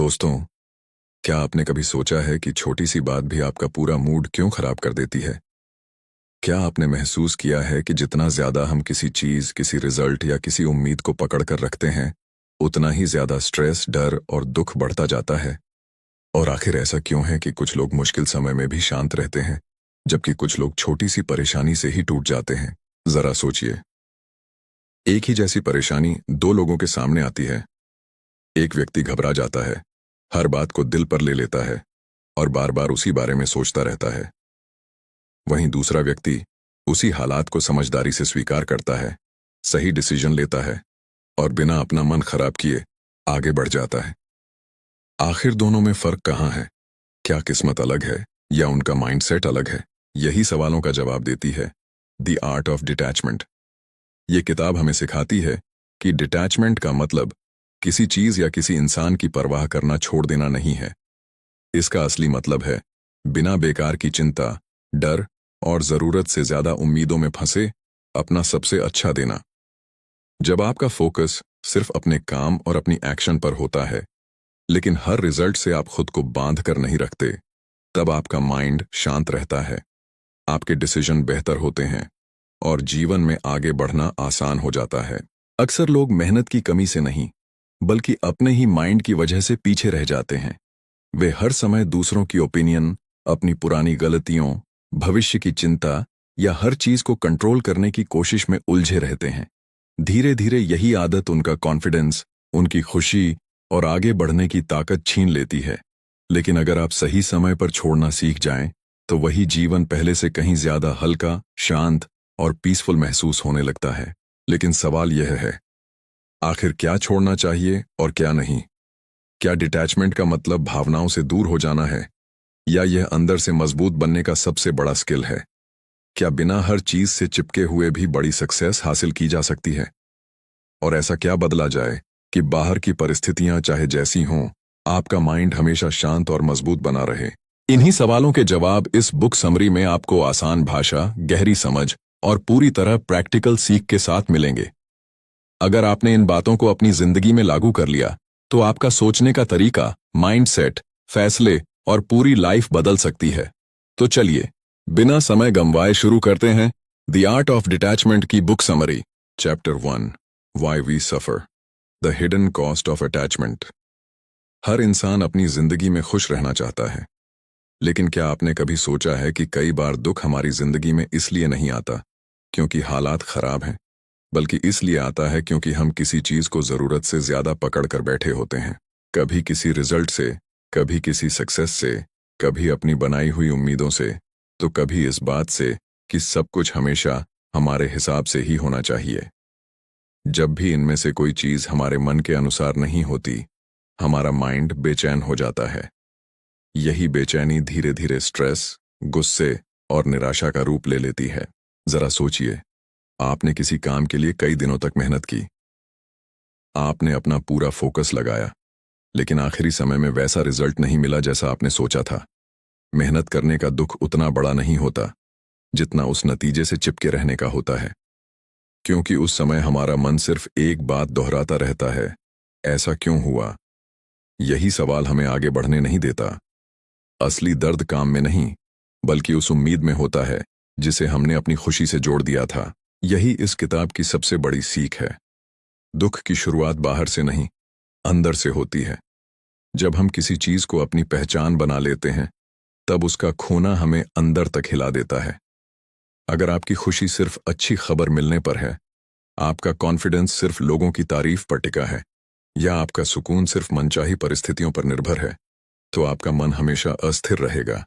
दोस्तों, क्या आपने कभी सोचा है कि छोटी सी बात भी आपका पूरा मूड क्यों खराब कर देती है? क्या आपने महसूस किया है कि जितना ज्यादा हम किसी चीज, किसी रिजल्ट या किसी उम्मीद को पकड़ कर रखते हैं, उतना ही ज्यादा स्ट्रेस, डर और दुख बढ़ता जाता है? और आखिर ऐसा क्यों है कि कुछ लोग मुश्किल समय में भी शांत रहते हैं, जबकि कुछ लोग छोटी सी परेशानी से ही टूट जाते हैं? जरा सोचिए, एक ही जैसी परेशानी दो लोगों के सामने आती है। एक व्यक्ति घबरा जाता है, हर बात को दिल पर ले लेता है और बार बार उसी बारे में सोचता रहता है। वहीं दूसरा व्यक्ति उसी हालात को समझदारी से स्वीकार करता है, सही डिसीजन लेता है और बिना अपना मन खराब किए आगे बढ़ जाता है। आखिर दोनों में फर्क कहाँ है? क्या किस्मत अलग है या उनका माइंडसेट अलग है? यही सवालों का जवाब देती है द आर्ट ऑफ डिटैचमेंट। ये किताब हमें सिखाती है कि डिटैचमेंट का मतलब किसी चीज या किसी इंसान की परवाह करना छोड़ देना नहीं है। इसका असली मतलब है बिना बेकार की चिंता, डर और जरूरत से ज्यादा उम्मीदों में फंसे अपना सबसे अच्छा देना। जब आपका फोकस सिर्फ अपने काम और अपनी एक्शन पर होता है, लेकिन हर रिजल्ट से आप खुद को बांध कर नहीं रखते, तब आपका माइंड शांत रहता है, आपके डिसीजन बेहतर होते हैं और जीवन में आगे बढ़ना आसान हो जाता है। अक्सर लोग मेहनत की कमी से नहीं, बल्कि अपने ही माइंड की वजह से पीछे रह जाते हैं। वे हर समय दूसरों की ओपिनियन, अपनी पुरानी गलतियों, भविष्य की चिंता या हर चीज को कंट्रोल करने की कोशिश में उलझे रहते हैं। धीरे धीरे यही आदत उनका कॉन्फिडेंस, उनकी खुशी और आगे बढ़ने की ताकत छीन लेती है। लेकिन अगर आप सही समय पर छोड़ना सीख जाएं, तो वही जीवन पहले से कहीं ज्यादा हल्का, शांत और पीसफुल महसूस होने लगता है। लेकिन सवाल यह है, आखिर क्या छोड़ना चाहिए और क्या नहीं? क्या डिटैचमेंट का मतलब भावनाओं से दूर हो जाना है, या यह अंदर से मजबूत बनने का सबसे बड़ा स्किल है? क्या बिना हर चीज से चिपके हुए भी बड़ी सक्सेस हासिल की जा सकती है? और ऐसा क्या बदला जाए कि बाहर की परिस्थितियां चाहे जैसी हों, आपका माइंड हमेशा शांत और मजबूत बना रहे? इन्हीं सवालों के जवाब इस बुक समरी में आपको आसान भाषा, गहरी समझ और पूरी तरह प्रैक्टिकल सीख के साथ मिलेंगे। अगर आपने इन बातों को अपनी जिंदगी में लागू कर लिया, तो आपका सोचने का तरीका, माइंडसेट, फैसले और पूरी लाइफ बदल सकती है। तो चलिए, बिना समय गंवाए शुरू करते हैं द आर्ट ऑफ डिटैचमेंट की book summary. Chapter 1, why we suffer, the hidden cost of attachment. हर इंसान अपनी जिंदगी में खुश रहना चाहता है, लेकिन क्या आपने कभी सोचा है कि कई बार दुख हमारी जिंदगी में इसलिए नहीं आता क्योंकि हालात खराब हैं, बल्कि इसलिए आता है क्योंकि हम किसी चीज को जरूरत से ज्यादा पकड़ कर बैठे होते हैं। कभी किसी रिजल्ट से, कभी किसी सक्सेस से, कभी अपनी बनाई हुई उम्मीदों से, तो कभी इस बात से कि सब कुछ हमेशा हमारे हिसाब से ही होना चाहिए। जब भी इनमें से कोई चीज हमारे मन के अनुसार नहीं होती, हमारा माइंड बेचैन हो जाता है। यही बेचैनी धीरे धीरे स्ट्रेस, गुस्से और निराशा का रूप ले लेती है। जरा सोचिए, आपने किसी काम के लिए कई दिनों तक मेहनत की, आपने अपना पूरा फोकस लगाया, लेकिन आखिरी समय में वैसा रिजल्ट नहीं मिला जैसा आपने सोचा था। मेहनत करने का दुख उतना बड़ा नहीं होता जितना उस नतीजे से चिपके रहने का होता है, क्योंकि उस समय हमारा मन सिर्फ एक बात दोहराता रहता है, ऐसा क्यों हुआ? यही सवाल हमें आगे बढ़ने नहीं देता। असली दर्द काम में नहीं, बल्कि उस उम्मीद में होता है जिसे हमने अपनी खुशी से जोड़ दिया था। यही इस किताब की सबसे बड़ी सीख है। दुख की शुरुआत बाहर से नहीं, अंदर से होती है। जब हम किसी चीज को अपनी पहचान बना लेते हैं, तब उसका खोना हमें अंदर तक हिला देता है। अगर आपकी खुशी सिर्फ अच्छी खबर मिलने पर है, आपका कॉन्फिडेंस सिर्फ लोगों की तारीफ पर टिका है, या आपका सुकून सिर्फ मनचाही परिस्थितियों पर निर्भर है, तो आपका मन हमेशा अस्थिर रहेगा,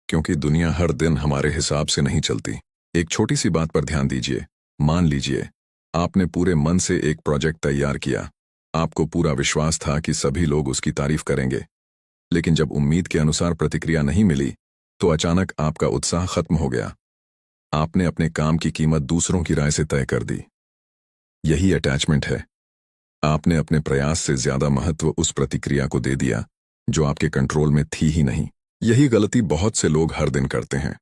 क्योंकि दुनिया हर दिन हमारे हिसाब से नहीं चलती। एक छोटी सी बात पर ध्यान दीजिए। मान लीजिए आपने पूरे मन से एक प्रोजेक्ट तैयार किया, आपको पूरा विश्वास था कि सभी लोग उसकी तारीफ करेंगे, लेकिन जब उम्मीद के अनुसार प्रतिक्रिया नहीं मिली, तो अचानक आपका उत्साह खत्म हो गया। आपने अपने काम की कीमत दूसरों की राय से तय कर दी। यही अटैचमेंट है। आपने अपने प्रयास से ज्यादा महत्व उस प्रतिक्रिया को दे दिया जो आपके कंट्रोल में थी ही नहीं। यही गलती बहुत से लोग हर दिन करते हैं।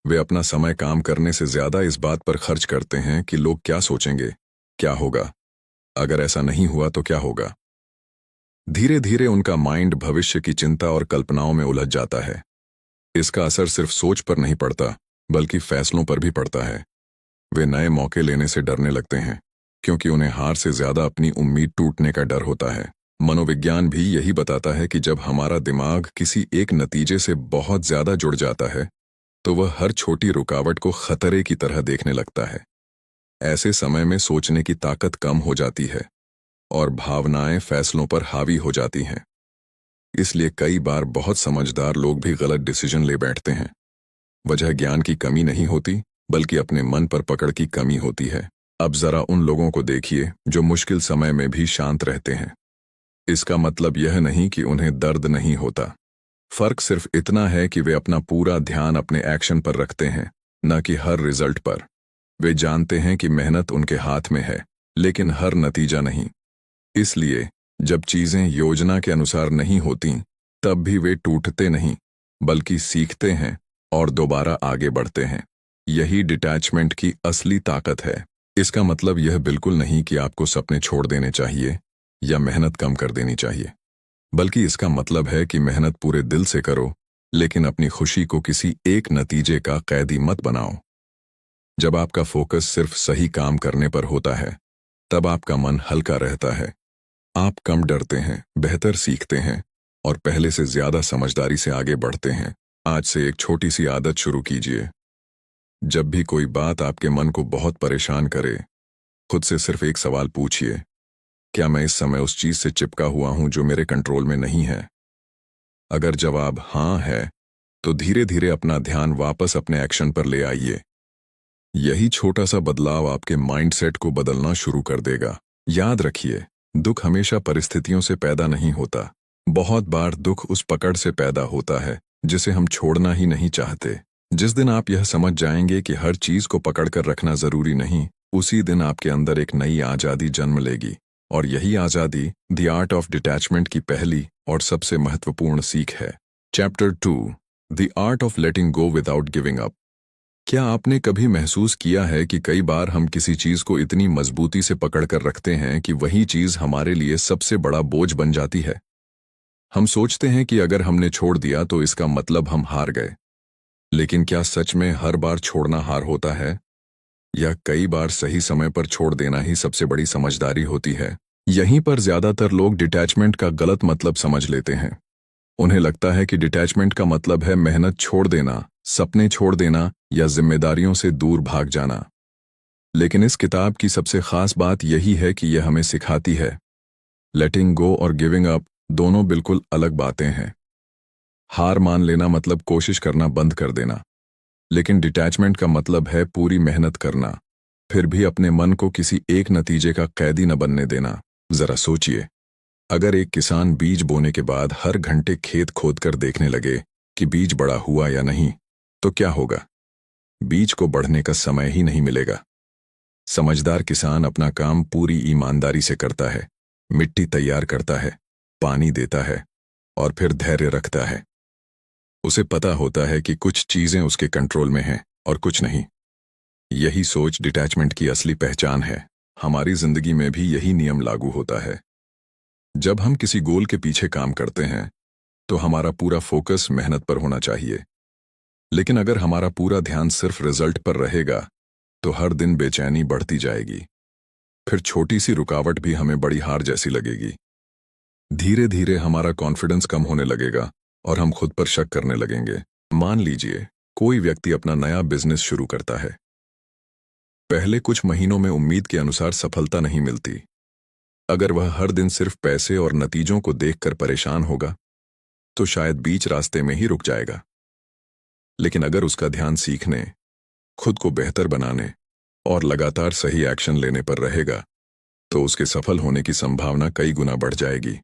वे अपना समय काम करने से ज्यादा इस बात पर खर्च करते हैं कि लोग क्या सोचेंगे, क्या होगा, अगर ऐसा नहीं हुआ तो क्या होगा। धीरे धीरे उनका माइंड भविष्य की चिंता और कल्पनाओं में उलझ जाता है। इसका असर सिर्फ सोच पर नहीं पड़ता, बल्कि फैसलों पर भी पड़ता है। वे नए मौके लेने से डरने लगते हैं, क्योंकि उन्हें हार से ज्यादा अपनी उम्मीद टूटने का डर होता है। मनोविज्ञान भी यही बताता है कि जब हमारा दिमाग किसी एक नतीजे से बहुत ज्यादा जुड़ जाता है, तो वह हर छोटी रुकावट को खतरे की तरह देखने लगता है। ऐसे समय में सोचने की ताकत कम हो जाती है और भावनाएं फैसलों पर हावी हो जाती हैं। इसलिए कई बार बहुत समझदार लोग भी गलत डिसीजन ले बैठते हैं। वजह ज्ञान की कमी नहीं होती, बल्कि अपने मन पर पकड़ की कमी होती है। अब जरा उन लोगों को देखिए जो मुश्किल समय में भी शांत रहते हैं। इसका मतलब यह नहीं कि उन्हें दर्द नहीं होता। फर्क सिर्फ इतना है कि वे अपना पूरा ध्यान अपने एक्शन पर रखते हैं, न कि हर रिजल्ट पर। वे जानते हैं कि मेहनत उनके हाथ में है, लेकिन हर नतीजा नहीं। इसलिए जब चीजें योजना के अनुसार नहीं होती, तब भी वे टूटते नहीं, बल्कि सीखते हैं और दोबारा आगे बढ़ते हैं। यही डिटैचमेंट की असली ताकत है। इसका मतलब यह बिल्कुल नहीं कि आपको सपने छोड़ देने चाहिए या मेहनत कम कर देनी चाहिए, बल्कि इसका मतलब है कि मेहनत पूरे दिल से करो, लेकिन अपनी खुशी को किसी एक नतीजे का कैदी मत बनाओ। जब आपका फोकस सिर्फ सही काम करने पर होता है, तब आपका मन हल्का रहता है। आप कम डरते हैं, बेहतर सीखते हैं और पहले से ज्यादा समझदारी से आगे बढ़ते हैं। आज से एक छोटी सी आदत शुरू कीजिए। जब भी कोई बात आपके मन को बहुत परेशान करे, खुद से सिर्फ एक सवाल पूछिए, क्या मैं इस समय उस चीज से चिपका हुआ हूं जो मेरे कंट्रोल में नहीं है? अगर जवाब हाँ है, तो धीरे धीरे अपना ध्यान वापस अपने एक्शन पर ले आइए। यही छोटा सा बदलाव आपके माइंडसेट को बदलना शुरू कर देगा। याद रखिए, दुख हमेशा परिस्थितियों से पैदा नहीं होता। बहुत बार दुख उस पकड़ से पैदा होता है जिसे हम छोड़ना ही नहीं चाहते। जिस दिन आप यह समझ जाएंगे कि हर चीज को पकड़कर रखना जरूरी नहीं, उसी दिन आपके अंदर एक नई आजादी जन्म लेगी। और यही आजादी द आर्ट ऑफ डिटैचमेंट की पहली और सबसे महत्वपूर्ण सीख है। Chapter 2, the art of letting go without giving up. क्या आपने कभी महसूस किया है कि कई बार हम किसी चीज को इतनी मजबूती से पकड़कर रखते हैं कि वही चीज हमारे लिए सबसे बड़ा बोझ बन जाती है? हम सोचते हैं कि अगर हमने छोड़ दिया तो इसका मतलब हम हार गए। लेकिन क्या सच में हर बार छोड़ना हार होता है? या कई बार सही समय पर छोड़ देना ही सबसे बड़ी समझदारी होती है? यहीं पर ज्यादातर लोग डिटैचमेंट का गलत मतलब समझ लेते हैं। उन्हें लगता है कि डिटैचमेंट का मतलब है मेहनत छोड़ देना, सपने छोड़ देना या जिम्मेदारियों से दूर भाग जाना। लेकिन इस किताब की सबसे खास बात यही है कि यह हमें सिखाती है, लेटिंग गो और गिविंग अप दोनों बिल्कुल अलग बातें हैं। हार मान लेना मतलब कोशिश करना बंद कर देना, लेकिन डिटैचमेंट का मतलब है पूरी मेहनत करना, फिर भी अपने मन को किसी एक नतीजे का कैदी न बनने देना। जरा सोचिए, अगर एक किसान बीज बोने के बाद हर घंटे खेत खोदकर देखने लगे कि बीज बड़ा हुआ या नहीं, तो क्या होगा? बीज को बढ़ने का समय ही नहीं मिलेगा। समझदार किसान अपना काम पूरी ईमानदारी से करता है, मिट्टी तैयार करता है, पानी देता है और फिर धैर्य रखता है। उसे पता होता है कि कुछ चीजें उसके कंट्रोल में हैं और कुछ नहीं। यही सोच डिटैचमेंट की असली पहचान है। हमारी जिंदगी में भी यही नियम लागू होता है। जब हम किसी गोल के पीछे काम करते हैं, तो हमारा पूरा फोकस मेहनत पर होना चाहिए। लेकिन अगर हमारा पूरा ध्यान सिर्फ रिजल्ट पर रहेगा, तो हर दिन बेचैनी बढ़ती जाएगी। फिर छोटी सी रुकावट भी हमें बड़ी हार जैसी लगेगी। धीरे धीरे हमारा कॉन्फिडेंस कम होने लगेगा और हम खुद पर शक करने लगेंगे। मान लीजिए कोई व्यक्ति अपना नया बिजनेस शुरू करता है। पहले कुछ महीनों में उम्मीद के अनुसार सफलता नहीं मिलती। अगर वह हर दिन सिर्फ पैसे और नतीजों को देखकर परेशान होगा, तो शायद बीच रास्ते में ही रुक जाएगा। लेकिन अगर उसका ध्यान सीखने, खुद को बेहतर बनाने और लगातार सही एक्शन लेने पर रहेगा, तो उसके सफल होने की संभावना कई गुना बढ़ जाएगी।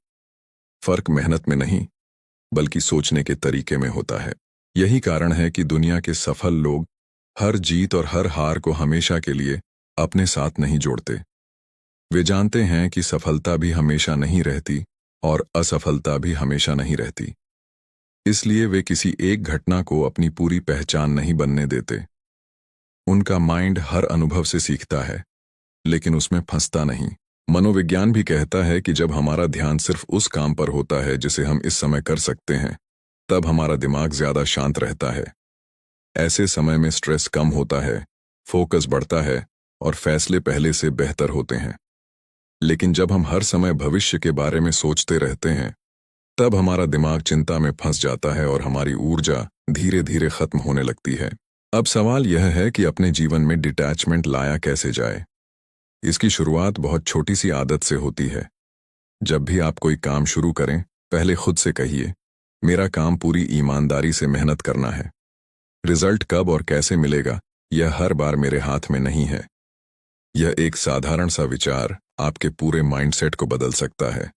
फर्क मेहनत में नहीं, बल्कि सोचने के तरीके में होता है। यही कारण है कि दुनिया के सफल लोग हर जीत और हर हार को हमेशा के लिए अपने साथ नहीं जोड़ते। वे जानते हैं कि सफलता भी हमेशा नहीं रहती और असफलता भी हमेशा नहीं रहती। इसलिए वे किसी एक घटना को अपनी पूरी पहचान नहीं बनने देते। उनका माइंड हर अनुभव से सीखता है, लेकिन उसमें फंसता नहीं। मनोविज्ञान भी कहता है कि जब हमारा ध्यान सिर्फ उस काम पर होता है जिसे हम इस समय कर सकते हैं, तब हमारा दिमाग ज्यादा शांत रहता है। ऐसे समय में स्ट्रेस कम होता है, फोकस बढ़ता है और फैसले पहले से बेहतर होते हैं। लेकिन जब हम हर समय भविष्य के बारे में सोचते रहते हैं, तब हमारा दिमाग चिंता में फंस जाता है और हमारी ऊर्जा धीरे धीरे खत्म होने लगती है। अब सवाल यह है कि अपने जीवन में डिटैचमेंट लाया कैसे जाए। इसकी शुरुआत बहुत छोटी सी आदत से होती है। जब भी आप कोई काम शुरू करें, पहले खुद से कहिए, मेरा काम पूरी ईमानदारी से मेहनत करना है। रिजल्ट कब और कैसे मिलेगा, यह हर बार मेरे हाथ में नहीं है। यह एक साधारण सा विचार आपके पूरे माइंडसेट को बदल सकता है।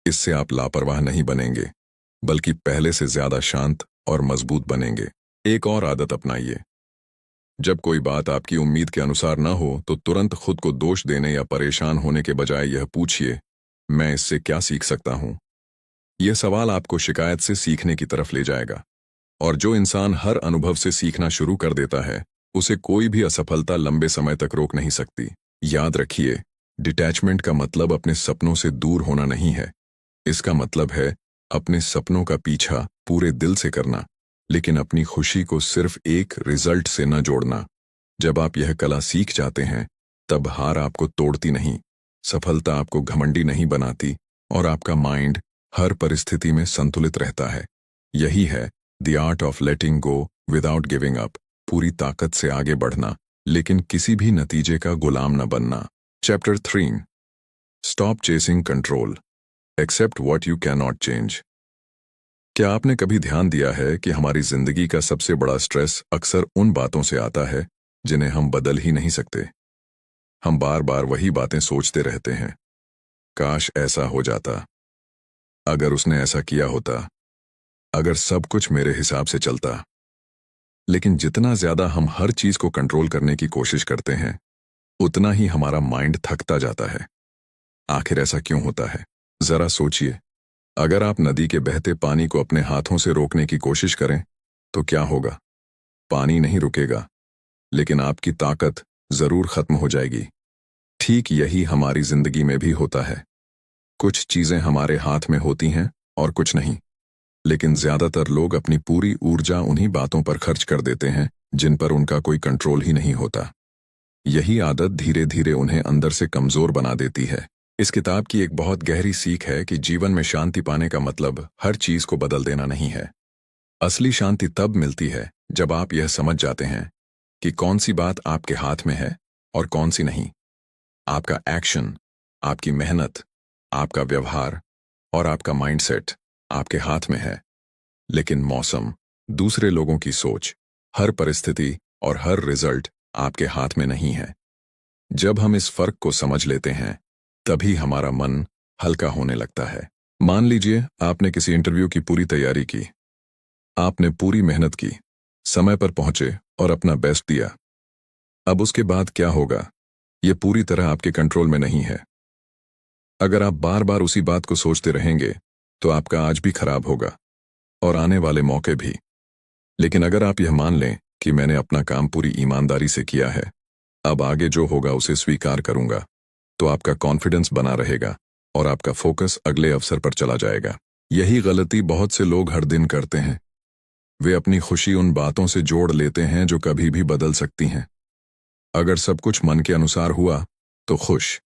इससे आप लापरवाह नहीं बनेंगे, बल्कि पहले से ज्यादा शांत और मजबूत बनेंगे। एक और आदत अपनाइए। जब कोई बात आपकी उम्मीद के अनुसार न हो, तो तुरंत खुद को दोष देने या परेशान होने के बजाय यह पूछिए, मैं इससे क्या सीख सकता हूं? यह सवाल आपको शिकायत से सीखने की तरफ ले जाएगा। और जो इंसान हर अनुभव से सीखना शुरू कर देता है, उसे कोई भी असफलता लंबे समय तक रोक नहीं सकती। याद रखिए, डिटैचमेंट का मतलब अपने सपनों से दूर होना नहीं है। इसका मतलब है अपने सपनों का पीछा पूरे दिल से करना, लेकिन अपनी खुशी को सिर्फ एक रिजल्ट से न जोड़ना। जब आप यह कला सीख जाते हैं, तब हार आपको तोड़ती नहीं, सफलता आपको घमंडी नहीं बनाती और आपका माइंड हर परिस्थिति में संतुलित रहता है। यही है the art of letting go without giving up. पूरी ताकत से आगे बढ़ना, लेकिन किसी भी नतीजे का गुलाम न बनना। Chapter 3, stop chasing control, accept what you can not change. क्या आपने कभी ध्यान दिया है कि हमारी जिंदगी का सबसे बड़ा स्ट्रेस अक्सर उन बातों से आता है जिन्हें हम बदल ही नहीं सकते। हम बार बार वही बातें सोचते रहते हैं। काश ऐसा हो जाता, अगर उसने ऐसा किया होता, अगर सब कुछ मेरे हिसाब से चलता। लेकिन जितना ज्यादा हम हर चीज को कंट्रोल करने की कोशिश करते हैं, उतना ही हमारा माइंड थकता जाता है। आखिर ऐसा क्यों होता है? जरा सोचिए, अगर आप नदी के बहते पानी को अपने हाथों से रोकने की कोशिश करें, तो क्या होगा? पानी नहीं रुकेगा, लेकिन आपकी ताकत जरूर खत्म हो जाएगी। ठीक यही हमारी जिंदगी में भी होता है। कुछ चीजें हमारे हाथ में होती हैं और कुछ नहीं, लेकिन ज्यादातर लोग अपनी पूरी ऊर्जा उन्हीं बातों पर खर्च कर देते हैं जिन पर उनका कोई कंट्रोल ही नहीं होता। यही आदत धीरे धीरे उन्हें अंदर से कमजोर बना देती है। इस किताब की एक बहुत गहरी सीख है कि जीवन में शांति पाने का मतलब हर चीज को बदल देना नहीं है। असली शांति तब मिलती है जब आप यह समझ जाते हैं कि कौन सी बात आपके हाथ में है और कौन सी नहीं। आपका एक्शन, आपकी मेहनत, आपका व्यवहार और आपका माइंडसेट आपके हाथ में है, लेकिन मौसम, दूसरे लोगों की सोच, हर परिस्थिति और हर रिजल्ट आपके हाथ में नहीं है। जब हम इस फर्क को समझ लेते हैं, तभी हमारा मन हल्का होने लगता है। मान लीजिए आपने किसी इंटरव्यू की पूरी तैयारी की, आपने पूरी मेहनत की, समय पर पहुंचे और अपना बेस्ट दिया। अब उसके बाद क्या होगा, यह पूरी तरह आपके कंट्रोल में नहीं है। अगर आप बार बार उसी बात को सोचते रहेंगे, तो आपका आज भी खराब होगा और आने वाले मौके भी। लेकिन अगर आप यह मान लें कि मैंने अपना काम पूरी ईमानदारी से किया है, अब आगे जो होगा उसे स्वीकार करूंगा, तो आपका कॉन्फिडेंस बना रहेगा और आपका फोकस अगले अवसर पर चला जाएगा। यही गलती बहुत से लोग हर दिन करते हैं। वे अपनी खुशी उन बातों से जोड़ लेते हैं जो कभी भी बदल सकती हैं। अगर सब कुछ मन के अनुसार हुआ तो खुश,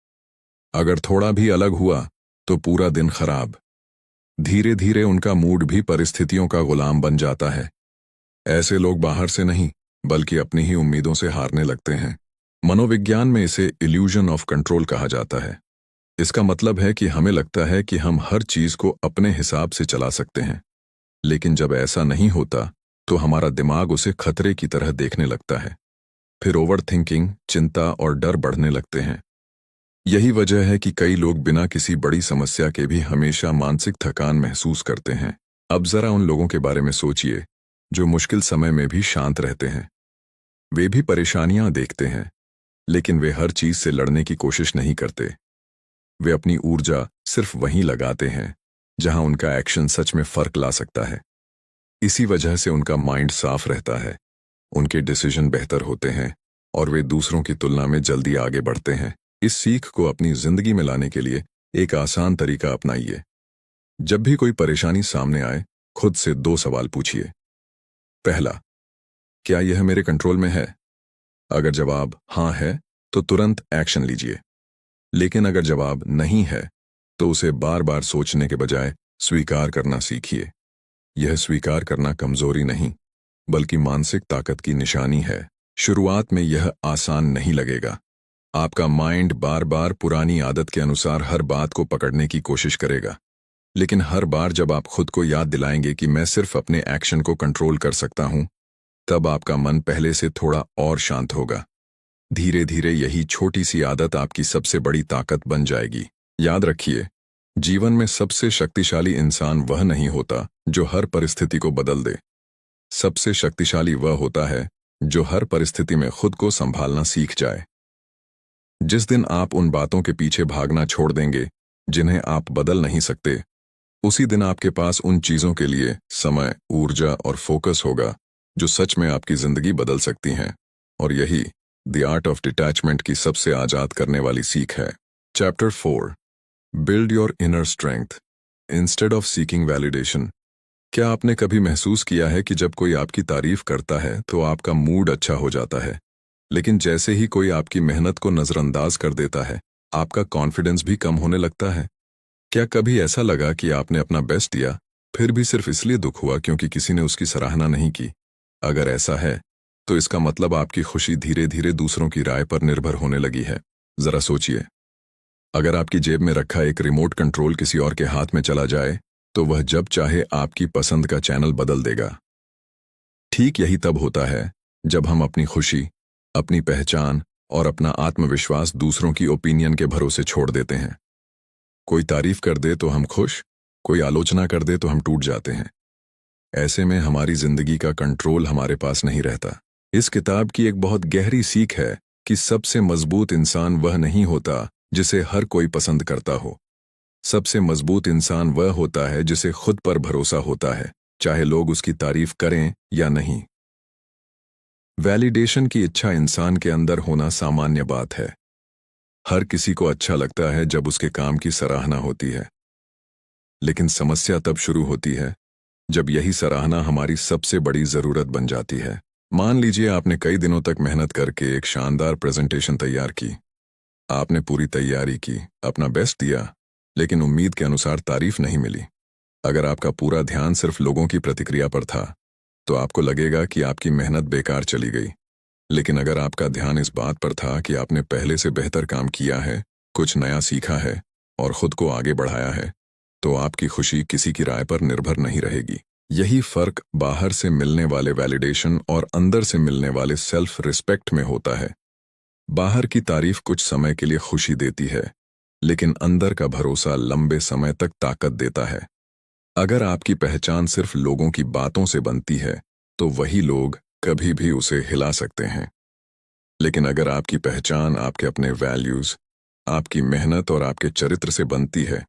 अगर थोड़ा भी अलग हुआ तो पूरा दिन खराब। धीरे धीरे उनका मूड भी परिस्थितियों का गुलाम बन जाता है। ऐसे लोग बाहर से नहीं, बल्कि अपनी ही उम्मीदों से हारने लगते हैं। मनोविज्ञान में इसे इल्यूजन ऑफ कंट्रोल कहा जाता है। इसका मतलब है कि हमें लगता है कि हम हर चीज को अपने हिसाब से चला सकते हैं, लेकिन जब ऐसा नहीं होता, तो हमारा दिमाग उसे खतरे की तरह देखने लगता है। फिर ओवर थिंकिंग, चिंता और डर बढ़ने लगते हैं। यही वजह है कि कई लोग बिना किसी बड़ी समस्या के भी हमेशा मानसिक थकान महसूस करते हैं। अब जरा उन लोगों के बारे में सोचिए जो मुश्किल समय में भी शांत रहते हैं। वे भी परेशानियां देखते हैं, लेकिन वे हर चीज से लड़ने की कोशिश नहीं करते। वे अपनी ऊर्जा सिर्फ वहीं लगाते हैं जहां उनका एक्शन सच में फर्क ला सकता है। इसी वजह से उनका माइंड साफ रहता है, उनके डिसीजन बेहतर होते हैं और वे दूसरों की तुलना में जल्दी आगे बढ़ते हैं। इस सीख को अपनी जिंदगी में लाने के लिए एक आसान तरीका अपनाइए। जब भी कोई परेशानी सामने आए, खुद से 2 सवाल पूछिए। पहला, क्या यह मेरे कंट्रोल में है? अगर जवाब हाँ है, तो तुरंत एक्शन लीजिए। लेकिन अगर जवाब नहीं है, तो उसे बार बार सोचने के बजाय स्वीकार करना सीखिए। यह स्वीकार करना कमजोरी नहीं, बल्कि मानसिक ताकत की निशानी है। शुरुआत में यह आसान नहीं लगेगा। आपका माइंड बार बार पुरानी आदत के अनुसार हर बात को पकड़ने की कोशिश करेगा। लेकिन हर बार जब आप खुद को याद दिलाएंगे कि मैं सिर्फ अपने एक्शन को कंट्रोल कर सकता हूं, तब आपका मन पहले से थोड़ा और शांत होगा। धीरे धीरे यही छोटी सी आदत आपकी सबसे बड़ी ताकत बन जाएगी। याद रखिए, जीवन में सबसे शक्तिशाली इंसान वह नहीं होता जो हर परिस्थिति को बदल दे। सबसे शक्तिशाली वह होता है जो हर परिस्थिति में खुद को संभालना सीख जाए। जिस दिन आप उन बातों के पीछे भागना छोड़ देंगे जिन्हें आप बदल नहीं सकते, उसी दिन आपके पास उन चीजों के लिए समय, ऊर्जा और फोकस होगा जो सच में आपकी जिंदगी बदल सकती हैं। और यही द आर्ट ऑफ डिटैचमेंट की सबसे आजाद करने वाली सीख है। Chapter 4, build your inner strength instead of seeking validation. क्या आपने कभी महसूस किया है कि जब कोई आपकी तारीफ करता है तो आपका मूड अच्छा हो जाता है, लेकिन जैसे ही कोई आपकी मेहनत को नजरअंदाज कर देता है, आपका कॉन्फिडेंस भी कम होने लगता है? क्या कभी ऐसा लगा कि आपने अपना बेस्ट दिया, फिर भी सिर्फ इसलिए दुख हुआ क्योंकि किसी ने उसकी सराहना नहीं की? अगर ऐसा है, तो इसका मतलब आपकी खुशी धीरे धीरे दूसरों की राय पर निर्भर होने लगी है। जरा सोचिए, अगर आपकी जेब में रखा एक रिमोट कंट्रोल किसी और के हाथ में चला जाए, तो वह जब चाहे आपकी पसंद का चैनल बदल देगा। ठीक यही तब होता है जब हम अपनी खुशी, अपनी पहचान और अपना आत्मविश्वास दूसरों की ओपिनियन के भरोसे छोड़ देते हैं। कोई तारीफ कर दे तो हम खुश, कोई आलोचना कर दे तो हम टूट जाते हैं। ऐसे में हमारी जिंदगी का कंट्रोल हमारे पास नहीं रहता। इस किताब की एक बहुत गहरी सीख है कि सबसे मजबूत इंसान वह नहीं होता जिसे हर कोई पसंद करता हो। सबसे मजबूत इंसान वह होता है जिसे खुद पर भरोसा होता है, चाहे लोग उसकी तारीफ करें या नहीं। वैलिडेशन की इच्छा इंसान के अंदर होना सामान्य बात है। हर किसी को अच्छा लगता है जब उसके काम की सराहना होती है। लेकिन समस्या तब शुरू होती है जब यही सराहना हमारी सबसे बड़ी जरूरत बन जाती है। मान लीजिए आपने कई दिनों तक मेहनत करके एक शानदार प्रेजेंटेशन तैयार की। आपने पूरी तैयारी की, अपना बेस्ट दिया, लेकिन उम्मीद के अनुसार तारीफ नहीं मिली। अगर आपका पूरा ध्यान सिर्फ लोगों की प्रतिक्रिया पर था, तो आपको लगेगा कि आपकी मेहनत बेकार चली गई। लेकिन अगर आपका ध्यान इस बात पर था कि आपने पहले से बेहतर काम किया है, कुछ नया सीखा है और खुद को आगे बढ़ाया है, तो आपकी खुशी किसी की राय पर निर्भर नहीं रहेगी। यही फर्क बाहर से मिलने वाले वैलिडेशन और अंदर से मिलने वाले सेल्फ रिस्पेक्ट में होता है। बाहर की तारीफ कुछ समय के लिए खुशी देती है, लेकिन अंदर का भरोसा लंबे समय तक ताकत देता है। अगर आपकी पहचान सिर्फ लोगों की बातों से बनती है, तो वही लोग कभी भी उसे हिला सकते हैं। लेकिन अगर आपकी पहचान आपके अपने वैल्यूज, आपकी मेहनत और आपके चरित्र से बनती है,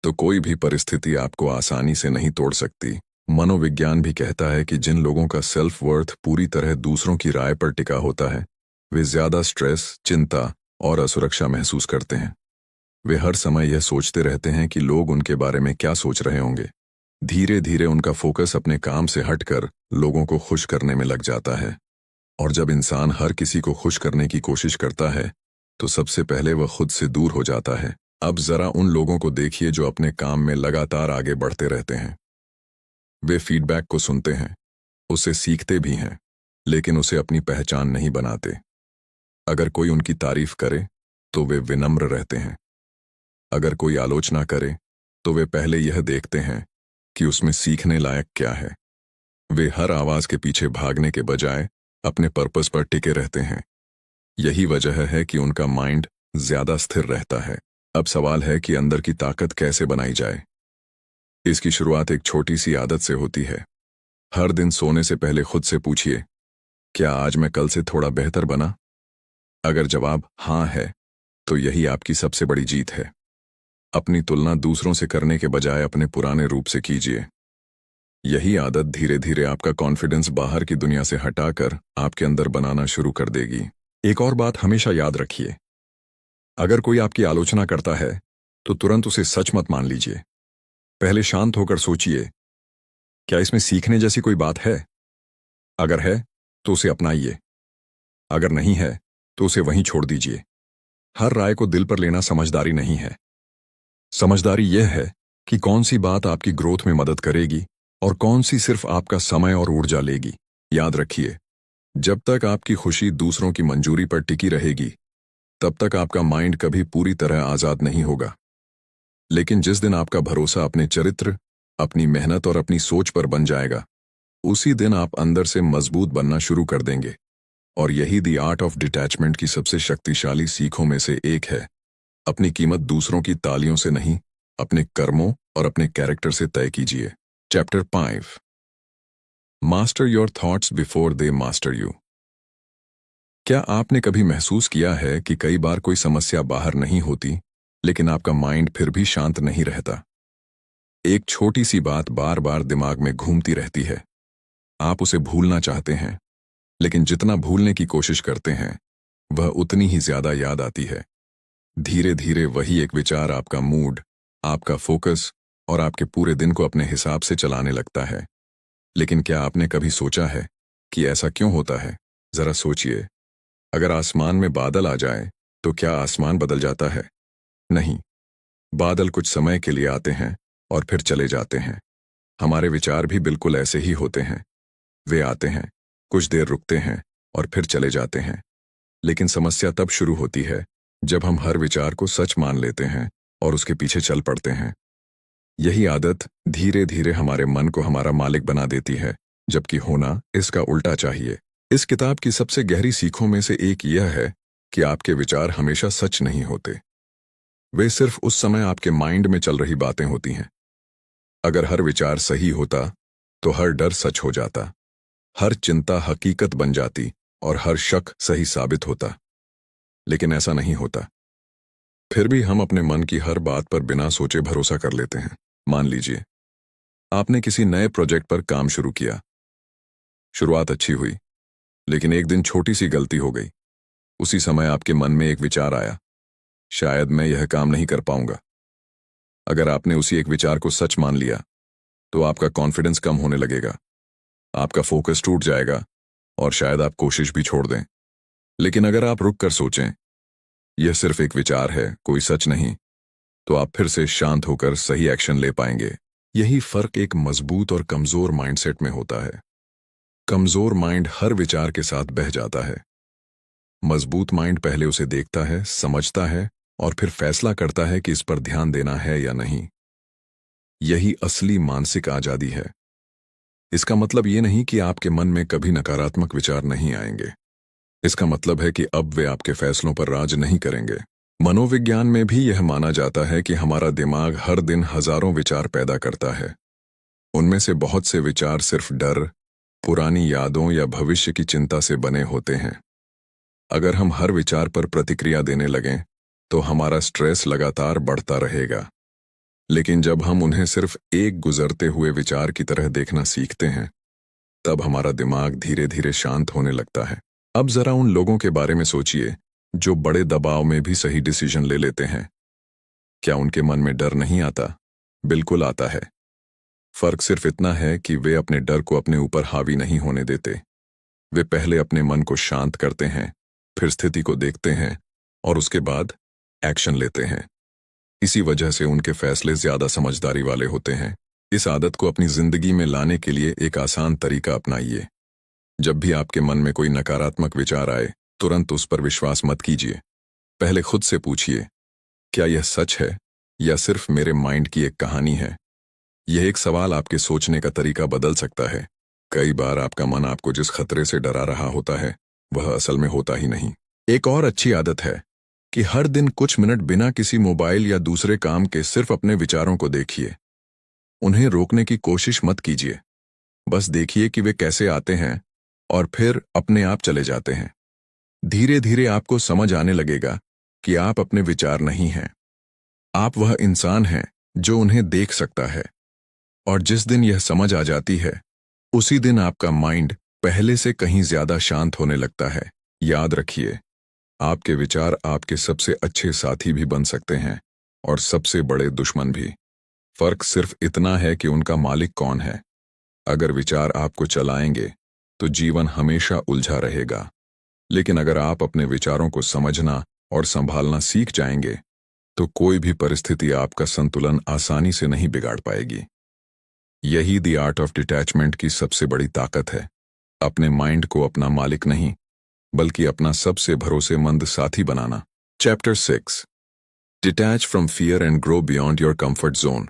तो कोई भी परिस्थिति आपको आसानी से नहीं तोड़ सकती। मनोविज्ञान भी कहता है कि जिन लोगों का सेल्फ वर्थ पूरी तरह दूसरों की राय पर टिका होता है, वे ज्यादा स्ट्रेस, चिंता और असुरक्षा महसूस करते हैं। वे हर समय यह सोचते रहते हैं कि लोग उनके बारे में क्या सोच रहे होंगे। धीरे धीरे उनका फोकस अपने काम से हटकर लोगों को खुश करने में लग जाता है। और जब इंसान हर किसी को खुश करने की कोशिश करता है, तो सबसे पहले वह खुद से दूर हो जाता है। अब जरा उन लोगों को देखिए जो अपने काम में लगातार आगे बढ़ते रहते हैं। वे फीडबैक को सुनते हैं, उसे सीखते भी हैं, लेकिन उसे अपनी पहचान नहीं बनाते। अगर कोई उनकी तारीफ करे, तो वे विनम्र रहते हैं। अगर कोई आलोचना करे, तो वे पहले यह देखते हैं कि उसमें सीखने लायक क्या है। वे हर आवाज के पीछे भागने के बजाय अपने पर्पस पर टिके रहते हैं। यही वजह है कि उनका माइंड ज्यादा स्थिर रहता है। अब सवाल है कि अंदर की ताकत कैसे बनाई जाए। इसकी शुरुआत एक छोटी सी आदत से होती है। हर दिन सोने से पहले खुद से पूछिए, क्या आज मैं कल से थोड़ा बेहतर बना? अगर जवाब हाँ है, तो यही आपकी सबसे बड़ी जीत है। अपनी तुलना दूसरों से करने के बजाय अपने पुराने रूप से कीजिए। यही आदत धीरे धीरे आपका कॉन्फिडेंस बाहर की दुनिया से हटाकर आपके अंदर बनाना शुरू कर देगी। एक और बात हमेशा याद रखिए, अगर कोई आपकी आलोचना करता है तो तुरंत उसे सच मत मान लीजिए। पहले शांत होकर सोचिए, क्या इसमें सीखने जैसी कोई बात है? अगर है तो उसे अपनाइए, अगर नहीं है तो उसे वहीं छोड़ दीजिए। हर राय को दिल पर लेना समझदारी नहीं है। समझदारी यह है कि कौन सी बात आपकी ग्रोथ में मदद करेगी और कौन सी सिर्फ आपका समय और ऊर्जा लेगी। याद रखिए, जब तक आपकी खुशी दूसरों की मंजूरी पर टिकी रहेगी, तब तक आपका माइंड कभी पूरी तरह आजाद नहीं होगा। लेकिन जिस दिन आपका भरोसा अपने चरित्र, अपनी मेहनत और अपनी सोच पर बन जाएगा, उसी दिन आप अंदर से मजबूत बनना शुरू कर देंगे। और यही द आर्ट ऑफ डिटैचमेंट की सबसे शक्तिशाली सीखों में से एक है। अपनी कीमत दूसरों की तालियों से नहीं, अपने कर्मों और अपने कैरेक्टर से तय कीजिए। Chapter 5, master your thoughts before they master you. क्या आपने कभी महसूस किया है कि कई बार कोई समस्या बाहर नहीं होती, लेकिन आपका माइंड फिर भी शांत नहीं रहता? एक छोटी सी बात बार बार दिमाग में घूमती रहती है। आप उसे भूलना चाहते हैं, लेकिन जितना भूलने की कोशिश करते हैं, वह उतनी ही ज्यादा याद आती है। धीरे धीरे वही एक विचार आपका मूड, आपका फोकस और आपके पूरे दिन को अपने हिसाब से चलाने लगता है। लेकिन क्या आपने कभी सोचा है कि ऐसा क्यों होता है? जरा सोचिए, अगर आसमान में बादल आ जाए तो क्या आसमान बदल जाता है? नहीं, बादल कुछ समय के लिए आते हैं और फिर चले जाते हैं। हमारे विचार भी बिल्कुल ऐसे ही होते हैं। वे आते हैं, कुछ देर रुकते हैं और फिर चले जाते हैं। लेकिन समस्या तब शुरू होती है जब हम हर विचार को सच मान लेते हैं और उसके पीछे चल पड़ते हैं। यही आदत धीरे धीरे हमारे मन को हमारा मालिक बना देती है, जबकि होना इसका उल्टा चाहिए। इस किताब की सबसे गहरी सीखों में से एक यह है कि आपके विचार हमेशा सच नहीं होते। वे सिर्फ उस समय आपके माइंड में चल रही बातें होती हैं। अगर हर विचार सही होता तो हर डर सच हो जाता, हर चिंता हकीकत बन जाती और हर शक सही साबित होता। लेकिन ऐसा नहीं होता। फिर भी हम अपने मन की हर बात पर बिना सोचे भरोसा कर लेते हैं। मान लीजिए, आपने किसी नए प्रोजेक्ट पर काम शुरू किया। शुरुआत अच्छी हुई, लेकिन एक दिन छोटी सी गलती हो गई। उसी समय आपके मन में एक विचार आया, शायद मैं यह काम नहीं कर पाऊंगा। अगर आपने उसी एक विचार को सच मान लिया, तो आपका कॉन्फिडेंस कम होने लगेगा, आपका फोकस टूट जाएगा और शायद आप कोशिश भी छोड़ दें। लेकिन अगर आप रुक कर सोचें, यह सिर्फ एक विचार है, कोई सच नहीं, तो आप फिर से शांत होकर सही एक्शन ले पाएंगे। यही फर्क एक मजबूत और कमजोर माइंडसेट में होता है। कमजोर माइंड हर विचार के साथ बह जाता है। मजबूत माइंड पहले उसे देखता है, समझता है और फिर फैसला करता है कि इस पर ध्यान देना है या नहीं। यही असली मानसिक आजादी है। इसका मतलब ये नहीं कि आपके मन में कभी नकारात्मक विचार नहीं आएंगे। इसका मतलब है कि अब वे आपके फैसलों पर राज नहीं करेंगे। मनोविज्ञान में भी यह माना जाता है कि हमारा दिमाग हर दिन हजारों विचार पैदा करता है। उनमें से बहुत से विचार सिर्फ डर, पुरानी यादों या भविष्य की चिंता से बने होते हैं। अगर हम हर विचार पर प्रतिक्रिया देने लगें, तो हमारा स्ट्रेस लगातार बढ़ता रहेगा। लेकिन जब हम उन्हें सिर्फ एक गुजरते हुए विचार की तरह देखना सीखते हैं, तब हमारा दिमाग धीरे धीरे शांत होने लगता है। अब जरा उन लोगों के बारे में सोचिए जो बड़े दबाव में भी सही डिसीजन ले लेते हैं। क्या उनके मन में डर नहीं आता? बिल्कुल आता है। फर्क सिर्फ इतना है कि वे अपने डर को अपने ऊपर हावी नहीं होने देते। वे पहले अपने मन को शांत करते हैं, फिर स्थिति को देखते हैं और उसके बाद एक्शन लेते हैं। इसी वजह से उनके फैसले ज्यादा समझदारी वाले होते हैं। इस आदत को अपनी जिंदगी में लाने के लिए एक आसान तरीका अपनाइए। जब भी आपके मन में कोई नकारात्मक विचार आए, तुरंत उस पर विश्वास मत कीजिए। पहले खुद से पूछिए, क्या यह सच है या सिर्फ मेरे माइंड की एक कहानी है? यह एक सवाल आपके सोचने का तरीका बदल सकता है। कई बार आपका मन आपको जिस खतरे से डरा रहा होता है, वह असल में होता ही नहीं। एक और अच्छी आदत है कि हर दिन कुछ मिनट बिना किसी मोबाइल या दूसरे काम के सिर्फ अपने विचारों को देखिए। उन्हें रोकने की कोशिश मत कीजिए। बस देखिए कि वे कैसे आते हैं और फिर अपने आप चले जाते हैं। धीरे धीरे आपको समझ आने लगेगा कि आप अपने विचार नहीं हैं। आप वह इंसान हैं जो उन्हें देख सकता है। और जिस दिन यह समझ आ जाती है, उसी दिन आपका माइंड पहले से कहीं ज्यादा शांत होने लगता है। याद रखिए, आपके विचार आपके सबसे अच्छे साथी भी बन सकते हैं और सबसे बड़े दुश्मन भी। फर्क सिर्फ इतना है कि उनका मालिक कौन है। अगर विचार आपको चलाएंगे तो जीवन हमेशा उलझा रहेगा, लेकिन अगर आप अपने विचारों को समझना और संभालना सीख जाएंगे तो कोई भी परिस्थिति आपका संतुलन आसानी से नहीं बिगाड़ पाएगी। यही द आर्ट ऑफ डिटैचमेंट की सबसे बड़ी ताकत है। अपने माइंड को अपना मालिक नहीं बल्कि अपना सबसे भरोसेमंद साथी बनाना। Chapter 6, detach from fear and grow beyond your comfort zone.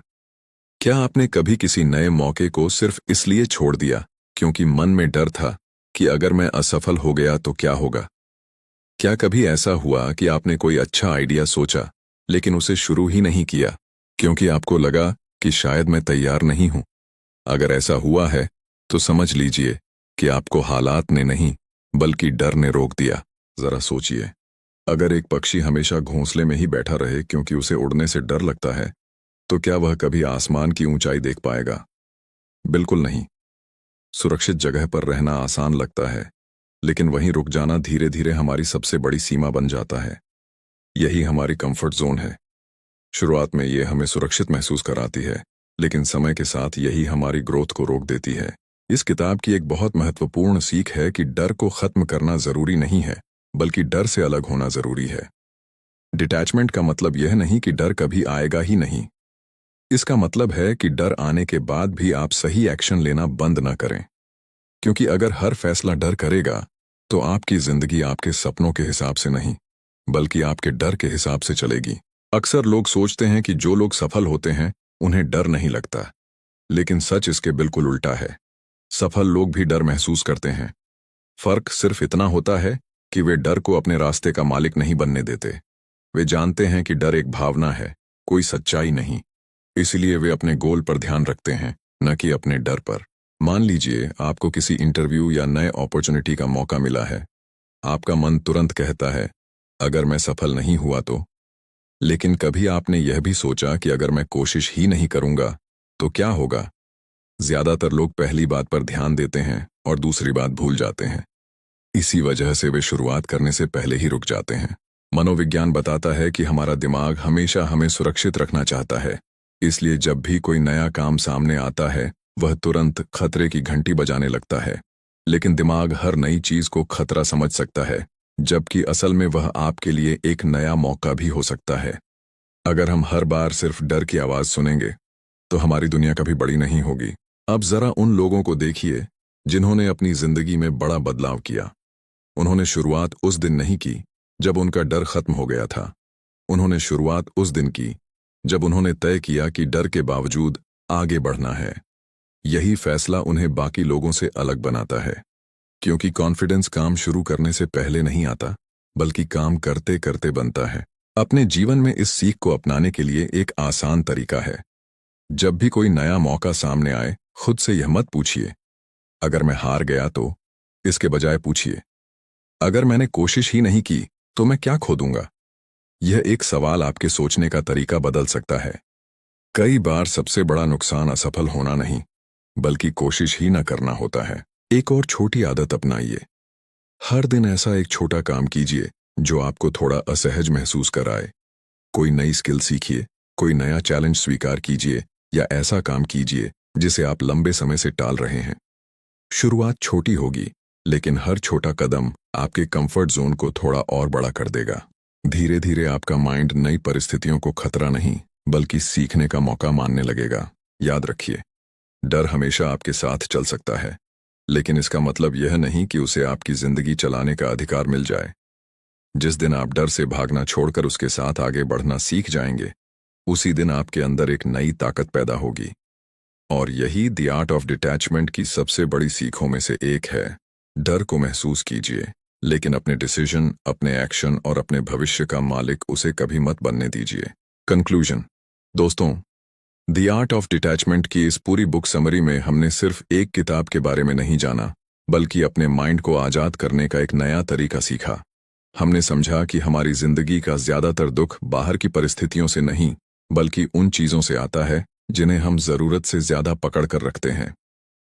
क्या आपने कभी किसी नए मौके को सिर्फ इसलिए छोड़ दिया क्योंकि मन में डर था कि अगर मैं असफल हो गया तो क्या होगा? क्या कभी ऐसा हुआ कि आपने कोई अच्छा आइडिया सोचा लेकिन उसे शुरू ही नहीं किया क्योंकि आपको लगा कि शायद मैं तैयार नहीं हूं? अगर ऐसा हुआ है तो समझ लीजिए कि आपको हालात ने नहीं बल्कि डर ने रोक दिया। जरा सोचिए, अगर एक पक्षी हमेशा घोंसले में ही बैठा रहे क्योंकि उसे उड़ने से डर लगता है तो क्या वह कभी आसमान की ऊंचाई देख पाएगा? बिल्कुल नहीं। सुरक्षित जगह पर रहना आसान लगता है, लेकिन वहीं रुक जाना धीरे धीरे हमारी सबसे बड़ी सीमा बन जाता है। यही हमारी कंफर्ट जोन है। शुरुआत में ये हमें सुरक्षित महसूस कराती है, लेकिन समय के साथ यही हमारी ग्रोथ को रोक देती है। इस किताब की एक बहुत महत्वपूर्ण सीख है कि डर को खत्म करना जरूरी नहीं है, बल्कि डर से अलग होना जरूरी है। डिटैचमेंट का मतलब यह नहीं कि डर कभी आएगा ही नहीं। इसका मतलब है कि डर आने के बाद भी आप सही एक्शन लेना बंद न करें, क्योंकि अगर हर फैसला डर करेगा तो आपकी जिंदगी आपके सपनों के हिसाब से नहीं बल्कि आपके डर के हिसाब से चलेगी। अक्सर लोग सोचते हैं कि जो लोग सफल होते हैं उन्हें डर नहीं लगता, लेकिन सच इसके बिल्कुल उल्टा है। सफल लोग भी डर महसूस करते हैं। फर्क सिर्फ इतना होता है कि वे डर को अपने रास्ते का मालिक नहीं बनने देते। वे जानते हैं कि डर एक भावना है, कोई सच्चाई नहीं। इसलिए वे अपने गोल पर ध्यान रखते हैं, न कि अपने डर पर। मान लीजिए आपको किसी इंटरव्यू या नए अपॉर्चुनिटी का मौका मिला है। आपका मन तुरंत कहता है, अगर मैं सफल नहीं हुआ तो। लेकिन कभी आपने यह भी सोचा कि अगर मैं कोशिश ही नहीं करूंगा तो क्या होगा? ज्यादातर लोग पहली बात पर ध्यान देते हैं और दूसरी बात भूल जाते हैं। इसी वजह से वे शुरुआत करने से पहले ही रुक जाते हैं। मनोविज्ञान बताता है कि हमारा दिमाग हमेशा हमें सुरक्षित रखना चाहता है, इसलिए जब भी कोई नया काम सामने आता है वह तुरंत खतरे की घंटी बजाने लगता है। लेकिन दिमाग हर नई चीज को खतरा समझ सकता है, जबकि असल में वह आपके लिए एक नया मौका भी हो सकता है। अगर हम हर बार सिर्फ डर की आवाज सुनेंगे तो हमारी दुनिया कभी बड़ी नहीं होगी। अब जरा उन लोगों को देखिए जिन्होंने अपनी जिंदगी में बड़ा बदलाव किया। उन्होंने शुरुआत उस दिन नहीं की जब उनका डर खत्म हो गया था। उन्होंने शुरुआत उस दिन की जब उन्होंने तय किया कि डर के बावजूद आगे बढ़ना है। यही फैसला उन्हें बाकी लोगों से अलग बनाता है, क्योंकि कॉन्फिडेंस काम शुरू करने से पहले नहीं आता बल्कि काम करते करते बनता है। अपने जीवन में इस सीख को अपनाने के लिए एक आसान तरीका है। जब भी कोई नया मौका सामने आए, खुद से यह मत पूछिए, अगर मैं हार गया तो। इसके बजाय पूछिए, अगर मैंने कोशिश ही नहीं की तो मैं क्या खो दूंगा? यह एक सवाल आपके सोचने का तरीका बदल सकता है। कई बार सबसे बड़ा नुकसान असफल होना नहीं बल्कि कोशिश ही न करना होता है। एक और छोटी आदत अपनाइए। हर दिन ऐसा एक छोटा काम कीजिए जो आपको थोड़ा असहज महसूस कराए। कोई नई स्किल सीखिए, कोई नया चैलेंज स्वीकार कीजिए या ऐसा काम कीजिए जिसे आप लंबे समय से टाल रहे हैं। शुरुआत छोटी होगी, लेकिन हर छोटा कदम आपके कंफर्ट जोन को थोड़ा और बड़ा कर देगा। धीरे धीरे आपका माइंड नई परिस्थितियों को खतरा नहीं बल्कि सीखने का मौका मानने लगेगा। याद रखिए, डर हमेशा आपके साथ चल सकता है, लेकिन इसका मतलब यह नहीं कि उसे आपकी जिंदगी चलाने का अधिकार मिल जाए। जिस दिन आप डर से भागना छोड़कर उसके साथ आगे बढ़ना सीख जाएंगे, उसी दिन आपके अंदर एक नई ताकत पैदा होगी। और यही द आर्ट ऑफ डिटैचमेंट की सबसे बड़ी सीखों में से एक है। डर को महसूस कीजिए, लेकिन अपने डिसीजन, अपने एक्शन और अपने भविष्य का मालिक उसे कभी मत बनने दीजिए। कंक्लूजन। दोस्तों, द आर्ट ऑफ डिटैचमेंट की इस पूरी बुक समरी में हमने सिर्फ एक किताब के बारे में नहीं जाना, बल्कि अपने माइंड को आजाद करने का एक नया तरीका सीखा। हमने समझा कि हमारी जिंदगी का ज्यादातर दुख बाहर की परिस्थितियों से नहीं बल्कि उन चीजों से आता है जिन्हें हम जरूरत से ज्यादा पकड़ कर रखते हैं।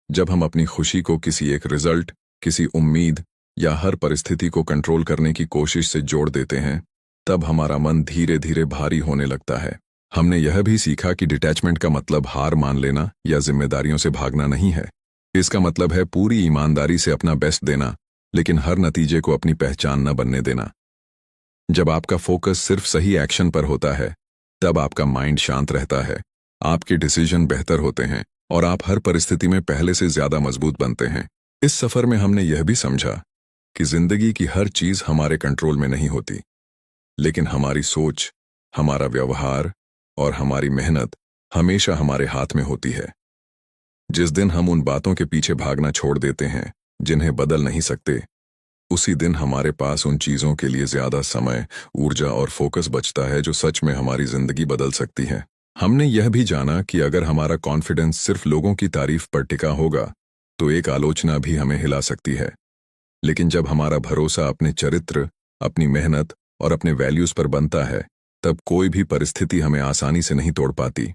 जब हम अपनी खुशी को किसी एक रिजल्ट, किसी उम्मीद या हर परिस्थिति को कंट्रोल करने की कोशिश से जोड़ देते हैं, तब हमारा मन धीरे धीरे भारी होने लगता है। हमने यह भी सीखा कि डिटैचमेंट का मतलब हार मान लेना या जिम्मेदारियों से भागना नहीं है। इसका मतलब है पूरी ईमानदारी से अपना बेस्ट देना, लेकिन हर नतीजे को अपनी पहचान न बनने देना। जब आपका फोकस सिर्फ सही एक्शन पर होता है, तब आपका माइंड शांत रहता है, आपके डिसीजन बेहतर होते हैं और आप हर परिस्थिति में पहले से ज्यादा मजबूत बनते हैं। इस सफर में हमने यह भी समझा कि जिंदगी की हर चीज हमारे कंट्रोल में नहीं होती, लेकिन हमारी सोच, हमारा व्यवहार और हमारी मेहनत हमेशा हमारे हाथ में होती है। जिस दिन हम उन बातों के पीछे भागना छोड़ देते हैं जिन्हें बदल नहीं सकते, उसी दिन हमारे पास उन चीजों के लिए ज्यादा समय, ऊर्जा और फोकस बचता है जो सच में हमारी जिंदगी बदल सकती है। हमने यह भी जाना कि अगर हमारा कॉन्फिडेंस सिर्फ लोगों की तारीफ पर टिका होगा, तो एक आलोचना भी हमें हिला सकती है। लेकिन जब हमारा भरोसा अपने चरित्र, अपनी मेहनत और अपने वैल्यूज पर बनता है, तब कोई भी परिस्थिति हमें आसानी से नहीं तोड़ पाती।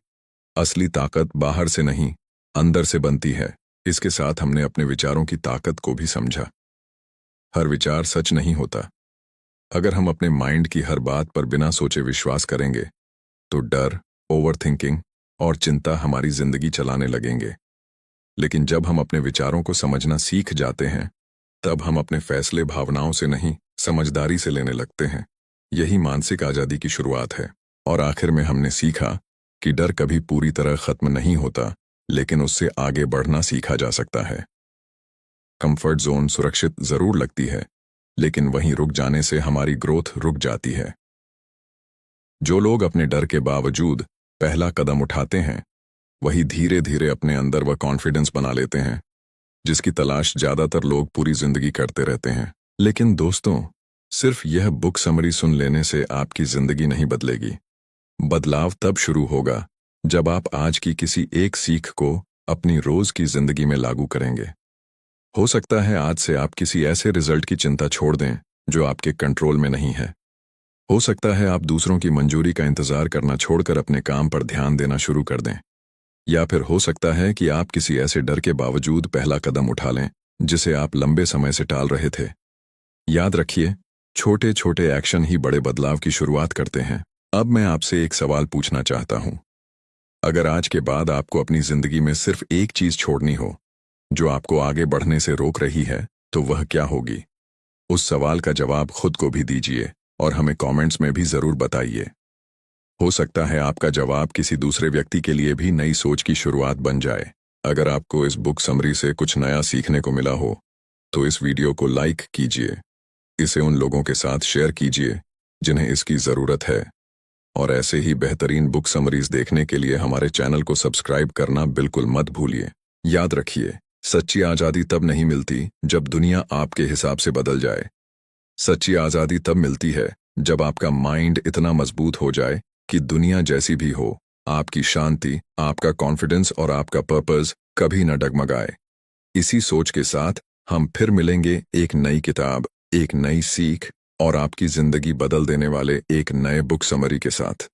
असली ताकत बाहर से नहीं, अंदर से बनती है। इसके साथ हमने अपने विचारों की ताकत को भी समझा। हर विचार सच नहीं होता। अगर हम अपने माइंड की हर बात पर बिना सोचे विश्वास करेंगे, तो डर, ओवरथिंकिंग और चिंता हमारी जिंदगी चलाने लगेंगे। लेकिन जब हम अपने विचारों को समझना सीख जाते हैं, तब हम अपने फैसले भावनाओं से नहीं, समझदारी से लेने लगते हैं। यही मानसिक आजादी की शुरुआत है। और आखिर में हमने सीखा कि डर कभी पूरी तरह खत्म नहीं होता, लेकिन उससे आगे बढ़ना सीखा जा सकता है। कंफर्ट जोन सुरक्षित जरूर लगती है, लेकिन वहीं रुक जाने से हमारी ग्रोथ रुक जाती है। जो लोग अपने डर के बावजूद पहला कदम उठाते हैं, वही धीरे धीरे अपने अंदर वह कॉन्फिडेंस बना लेते हैं जिसकी तलाश ज्यादातर लोग पूरी जिंदगी करते रहते हैं। लेकिन दोस्तों, सिर्फ यह बुक समरी सुन लेने से आपकी जिंदगी नहीं बदलेगी। बदलाव तब शुरू होगा जब आप आज की किसी एक सीख को अपनी रोज की जिंदगी में लागू करेंगे। हो सकता है आज से आप किसी ऐसे रिजल्ट की चिंता छोड़ दें जो आपके कंट्रोल में नहीं है। हो सकता है आप दूसरों की मंजूरी का इंतजार करना छोड़कर अपने काम पर ध्यान देना शुरू कर दें। या फिर हो सकता है कि आप किसी ऐसे डर के बावजूद पहला कदम उठा लें जिसे आप लंबे समय से टाल रहे थे। याद रखिए, छोटे छोटे एक्शन ही बड़े बदलाव की शुरुआत करते हैं। अब मैं आपसे एक सवाल पूछना चाहता हूं। अगर आज के बाद आपको अपनी जिंदगी में सिर्फ एक चीज छोड़नी हो जो आपको आगे बढ़ने से रोक रही है, तो वह क्या होगी? उस सवाल का जवाब खुद को भी दीजिए और हमें कमेंट्स में भी जरूर बताइए। हो सकता है आपका जवाब किसी दूसरे व्यक्ति के लिए भी नई सोच की शुरुआत बन जाए। अगर आपको इस बुक समरी से कुछ नया सीखने को मिला हो, तो इस वीडियो को लाइक कीजिए, इसे उन लोगों के साथ शेयर कीजिए जिन्हें इसकी जरूरत है। और ऐसे ही बेहतरीन बुक समरीज देखने के लिए हमारे चैनल को सब्सक्राइब करना बिल्कुल मत भूलिए। याद रखिए, सच्ची आज़ादी तब नहीं मिलती जब दुनिया आपके हिसाब से बदल जाए। सच्ची आज़ादी तब मिलती है जब आपका माइंड इतना मजबूत हो जाए कि दुनिया जैसी भी हो, आपकी शांति, आपका कॉन्फिडेंस और आपका पर्पस कभी न डगमगाए। इसी सोच के साथ हम फिर मिलेंगे एक नई किताब, एक नई सीख और आपकी जिंदगी बदल देने वाले एक नए बुक समरी के साथ।